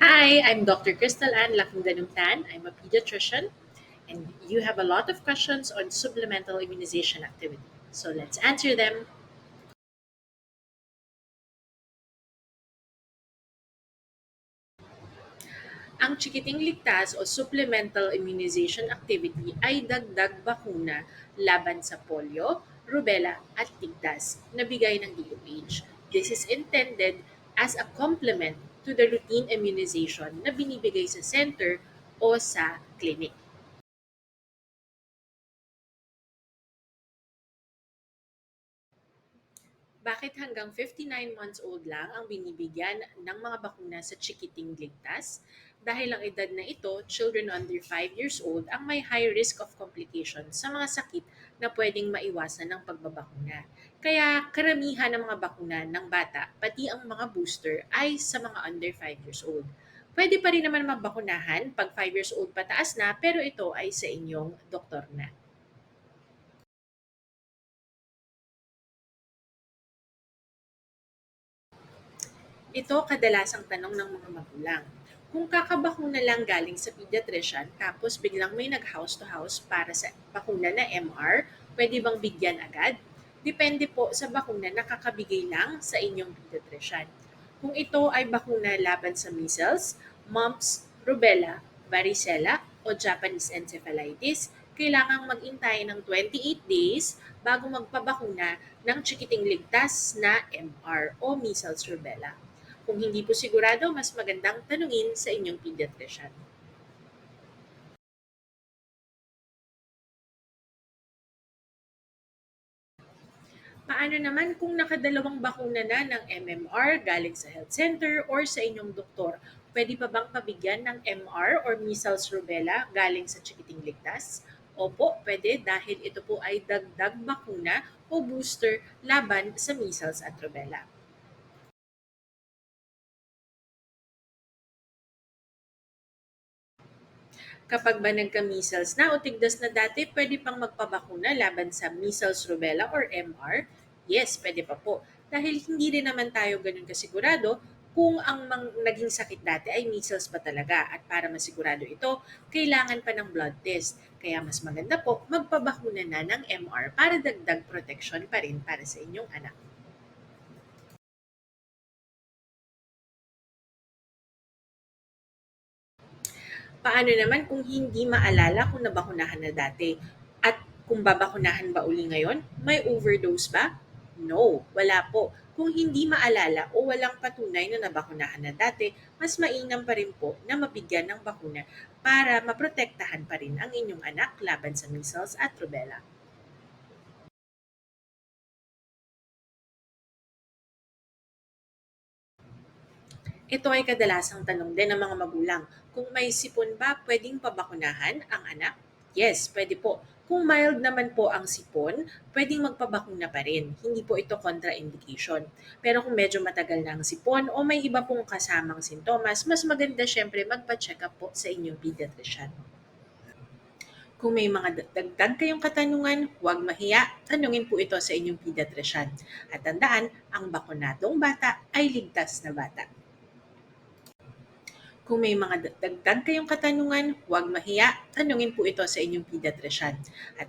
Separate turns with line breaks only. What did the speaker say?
Hi, I'm Dr. Crystal Ann Lacanganumtan. I'm a pediatrician, and you have a lot of questions on supplemental immunization activity. So let's answer them. Ang Chikiting Ligtas o supplemental immunization activity ay dagdag bakuna laban sa polio, rubella at tigdas na bigay ng DOH. This is intended as a complement to the routine immunization na binibigay sa center o sa clinic. Bakit hanggang 59 months old lang ang binibigyan ng mga bakuna sa Chikiting Ligtas? Dahil ang edad na ito, children under 5 years old, ang may high risk of complications sa mga sakit na pwedeng maiwasan ng pagbabakuna. Kaya karamihan ng mga bakuna ng bata, pati ang mga booster, ay sa mga under 5 years old. Pwede pa rin naman mabakunahan pag 5 years old pataas na, pero ito ay sa inyong doktor na. Ito kadalasang tanong ng mga magulang. Kung kakabakuna lang galing sa pediatrician tapos biglang may nag-house to house para sa bakuna na MR, pwede bang bigyan agad? Depende po sa bakuna na kakabigay lang sa inyong pediatrician. Kung ito ay bakuna laban sa measles, mumps, rubella, varicella o Japanese encephalitis, kailangang mag-intay ng 28 days bago magpabakuna ng chikiting ligtas na MR o measles rubella. Kung hindi po sigurado, mas magandang tanungin sa inyong pediatrician. Paano naman kung nakadalawang bakuna na ng MMR galing sa health center or sa inyong doktor? Pwede pa bang pabigyan ng MR or measles rubella galing sa chikiting ligtas? Opo, pwede dahil ito po ay dagdag bakuna o booster laban sa measles at rubella. Kapag ba nagka-measles na o tigdas na dati, pwede pang magpabakuna laban sa measles, rubella, or MR? Yes, pwede pa po. Dahil hindi rin naman tayo ganun kasigurado kung ang naging sakit dati ay measles pa talaga. At para masigurado ito, kailangan pa ng blood test. Kaya mas maganda po magpabakuna na ng MR para dagdag protection pa rin para sa inyong anak. Paano naman kung hindi maalala kung nabakunahan na dati? At kung babakunahan ba uli ngayon, may overdose ba? No, wala po. Kung hindi maalala o walang patunay na nabakunahan na dati, mas mainam pa rin po na mabigyan ng bakuna para maprotektahan pa rin ang inyong anak laban sa measles at rubella. Ito ay kadalasang tanong din ng mga magulang. Kung may sipon ba, pwedeng pabakunahan ang anak? Yes, pwede po. Kung mild naman po ang sipon, pwedeng magpabakuna pa rin. Hindi po ito contraindication. Pero kung medyo matagal na ang sipon o may iba pong kasamang sintomas, mas maganda syempre magpa-check up po sa inyong pediatrician. Kung may mga dagdag kayong katanungan, huwag mahiya, tanungin po ito sa inyong pediatrician. At tandaan, ang bakunadong bata ay ligtas na bata. Kung may mga dagdag kayong katanungan, huwag mahiya, tanungin po ito sa inyong pediatrician. At